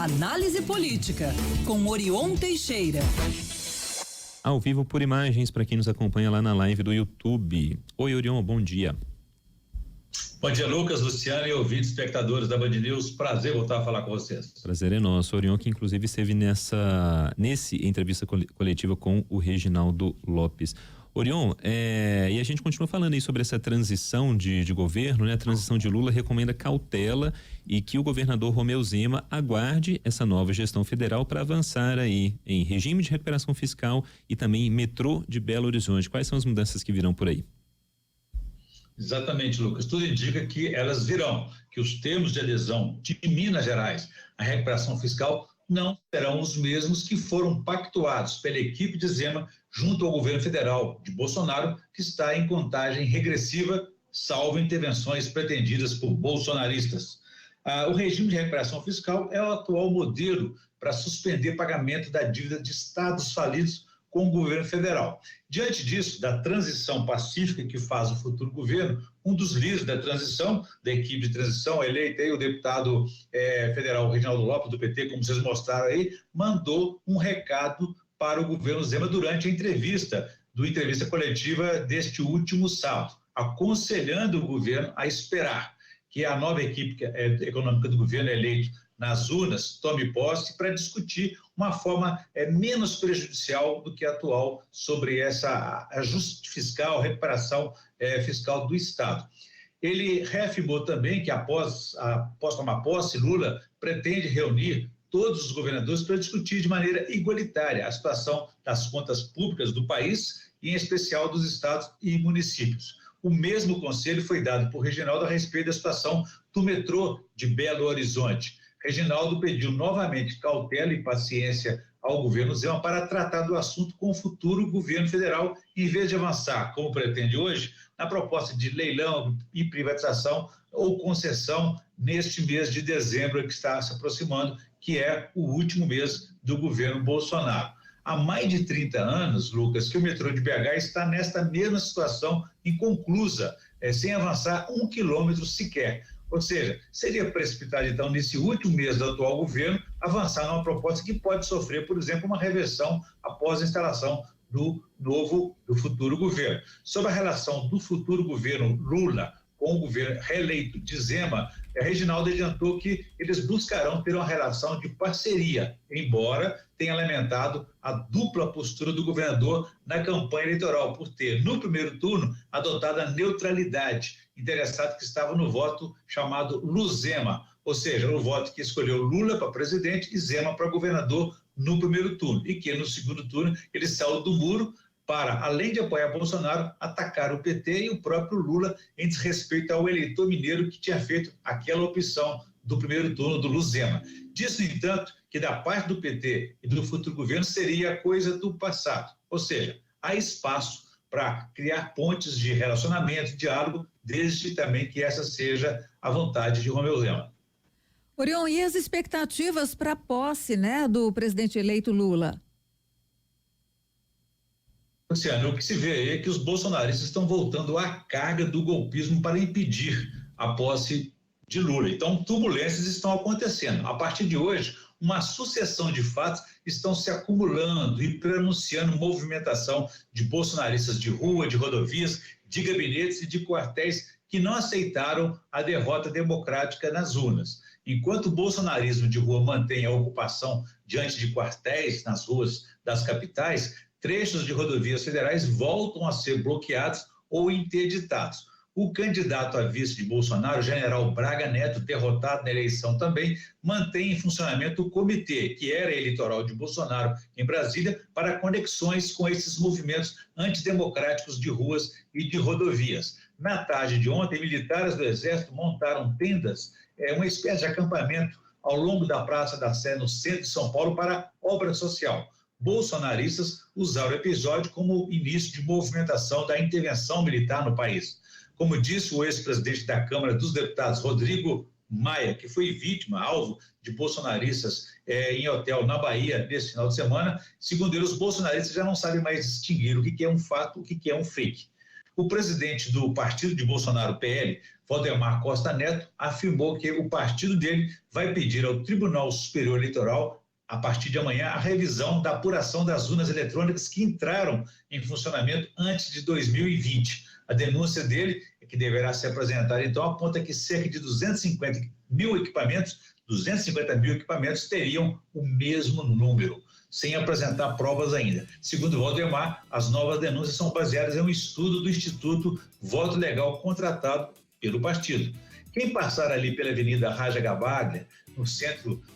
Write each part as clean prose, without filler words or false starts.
Análise política, com Orion Teixeira. Ao vivo por imagens para quem nos acompanha lá na live do YouTube. Oi, Orion, bom dia. Bom dia, Lucas, Luciano e ouvintes, espectadores da Band News. Prazer voltar a falar com vocês. Prazer é nosso. Orion, que inclusive esteve nesse entrevista coletiva com o Reginaldo Lopes. Orion, e a gente continua falando aí sobre essa transição de governo, né? A transição de Lula recomenda cautela e que o governador Romeu Zema aguarde essa nova gestão federal para avançar aí em regime de recuperação fiscal e também metrô de Belo Horizonte. Quais são as mudanças que virão por aí? Exatamente, Lucas. Tudo indica que elas virão, que os termos de adesão de Minas Gerais à recuperação fiscal não serão os mesmos que foram pactuados pela equipe de Zema junto ao governo federal de Bolsonaro, que está em contagem regressiva, salvo intervenções pretendidas por bolsonaristas. O regime de recuperação fiscal é o atual modelo para suspender pagamento da dívida de estados falidos com o governo federal. Diante disso, da transição pacífica que faz o futuro governo, um dos líderes da transição, da equipe de transição, eleito aí o deputado federal Reginaldo Lopes, do PT, como vocês mostraram aí, mandou um recado para o governo Zema durante a entrevista coletiva deste último sábado, aconselhando o governo a esperar que a nova equipe econômica do governo eleito nas urnas tome posse para discutir uma forma menos prejudicial do que a atual sobre essa ajuste fiscal, recuperação fiscal do Estado. Ele reafirmou também que após tomar posse, Lula pretende reunir todos os governadores para discutir de maneira igualitária a situação das contas públicas do país, e em especial dos estados e municípios. O mesmo conselho foi dado por Reginaldo a respeito da situação do metrô de Belo Horizonte. Reginaldo pediu novamente cautela e paciência ao governo Zema para tratar do assunto com o futuro governo federal, em vez de avançar, como pretende hoje, na proposta de leilão e privatização ou concessão neste mês de dezembro que está se aproximando, que é o último mês do governo Bolsonaro. Há mais de 30 anos, Lucas, que o metrô de BH está nesta mesma situação inconclusa, sem avançar 1 quilômetro sequer. Ou seja, seria precipitado, então, nesse último mês do atual governo, avançar numa proposta que pode sofrer, por exemplo, uma reversão após a instalação do futuro governo. Sobre a relação do futuro governo Lula com o governo reeleito de Zema, Reginaldo adiantou que eles buscarão ter uma relação de parceria, embora tenha lamentado a dupla postura do governador na campanha eleitoral, por ter, no primeiro turno, adotado a neutralidade, interessado que estava no voto chamado Luzema, ou seja, o voto que escolheu Lula para presidente e Zema para governador no primeiro turno, e que no segundo turno ele saiu do muro para, além de apoiar Bolsonaro, atacar o PT e o próprio Lula em desrespeito ao eleitor mineiro que tinha feito aquela opção do primeiro turno do Luzema. Diz, no entanto, que da parte do PT e do futuro governo seria coisa do passado, ou seja, há espaço para criar pontes de relacionamento, diálogo, desde também que essa seja a vontade de Romeu Zema. Orion, e as expectativas para a posse, do presidente eleito Lula? Luciano, o que se vê aí é que os bolsonaristas estão voltando à carga do golpismo para impedir a posse de Lula. Então, turbulências estão acontecendo. A partir de hoje, uma sucessão de fatos estão se acumulando e pronunciando movimentação de bolsonaristas de rua, de rodovias, de gabinetes e de quartéis que não aceitaram a derrota democrática nas urnas. Enquanto o bolsonarismo de rua mantém a ocupação diante de quartéis nas ruas das capitais, trechos de rodovias federais voltam a ser bloqueados ou interditados. O candidato a vice de Bolsonaro, general Braga Neto, derrotado na eleição também, mantém em funcionamento o comitê, que era eleitoral de Bolsonaro em Brasília, para conexões com esses movimentos antidemocráticos de ruas e de rodovias. Na tarde de ontem, militares do Exército montaram tendas, uma espécie de acampamento ao longo da Praça da Sé, no centro de São Paulo, para obra social. Bolsonaristas usaram o episódio como início de movimentação da intervenção militar no país. Como disse o ex-presidente da Câmara dos Deputados, Rodrigo Maia, que foi vítima, alvo de bolsonaristas em hotel na Bahia nesse final de semana, segundo ele, os bolsonaristas já não sabem mais distinguir o que é um fato, o que é um fake. O presidente do partido de Bolsonaro, PL, Valdemar Costa Neto, afirmou que o partido dele vai pedir ao Tribunal Superior Eleitoral, a partir de amanhã, a revisão da apuração das urnas eletrônicas que entraram em funcionamento antes de 2020. A denúncia dele, que deverá ser apresentada, então, aponta que cerca de 250 mil equipamentos teriam o mesmo número, sem apresentar provas ainda. Segundo Valdemar, as novas denúncias são baseadas em um estudo do Instituto Voto Legal contratado pelo partido. Quem passar ali pela Avenida Raja Gabaglia,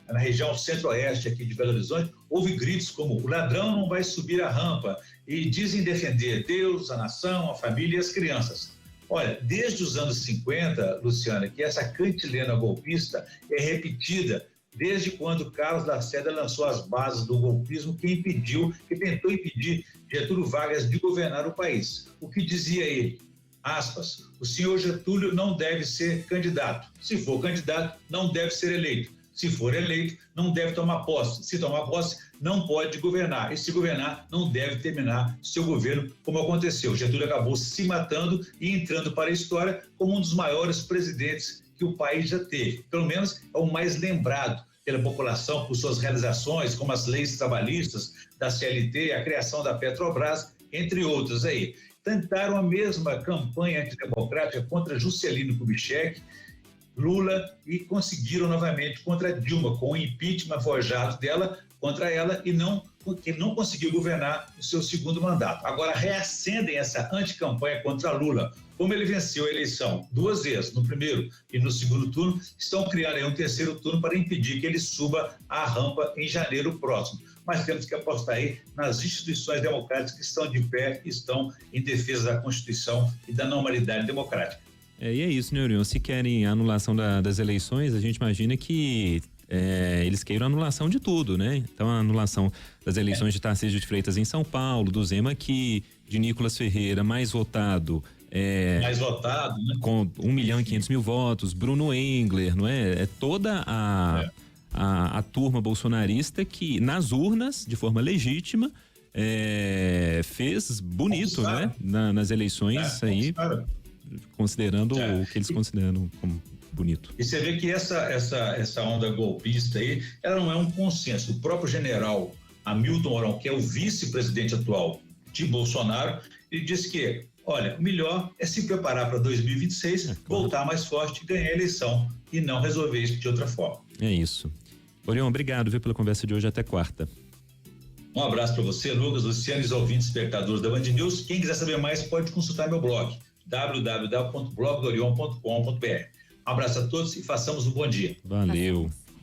na região centro-oeste aqui de Belo Horizonte, houve gritos como "o ladrão não vai subir a rampa", e dizem defender Deus, a nação, a família e as crianças. Olha, desde os anos 50, Luciana, que essa cantilena golpista é repetida desde quando Carlos Lacerda lançou as bases do golpismo, que tentou impedir Getúlio Vargas de governar o país. O que dizia ele? Aspas, o senhor Getúlio não deve ser candidato. Se for candidato, não deve ser eleito. Se for eleito, não deve tomar posse. Se tomar posse, não pode governar. E se governar, não deve terminar seu governo, como aconteceu. Getúlio acabou se matando e entrando para a história como um dos maiores presidentes que o país já teve. Pelo menos é o mais lembrado pela população por suas realizações, como as leis trabalhistas da CLT, a criação da Petrobras, entre outras aí. Tentaram a mesma campanha antidemocrática contra Juscelino Kubitschek, Lula, e conseguiram novamente contra Dilma, com o impeachment forjado dela contra ela, porque não conseguiu governar o seu segundo mandato. Agora reacendem essa anticampanha contra Lula. Como ele venceu a eleição 2 vezes, no primeiro e no segundo turno, estão criando aí um terceiro turno para impedir que ele suba a rampa em janeiro próximo. Mas temos que apostar aí nas instituições democráticas que estão de pé, estão em defesa da Constituição e da normalidade democrática. E é isso, né, Orion? Se querem a anulação das eleições, a gente imagina que eles queiram a anulação de tudo, né? Então, a anulação das eleições de Tarcísio de Freitas em São Paulo, do Zema aqui, de Nicolas Ferreira, mais votado, né? Com 1.500.000 votos, Bruno Engler, não é? É toda a turma bolsonarista que, nas urnas, de forma legítima, fez bonito, né? Nas eleições aí, considerando o que eles consideram como bonito. E você vê que essa onda golpista aí, ela não é um consenso. O próprio general Hamilton Mourão, que é o vice-presidente atual de Bolsonaro, ele disse que, olha, o melhor é se preparar para 2026, voltar mais forte, ganhar a eleição e não resolver isso de outra forma. É isso. Orion, obrigado pela conversa de hoje, até quarta. Um abraço para você, Lucas, Luciano e os ouvintes espectadores da Band News. Quem quiser saber mais pode consultar meu blog, www.blogdorion.com.br. Um abraço a todos e façamos um bom dia. Valeu.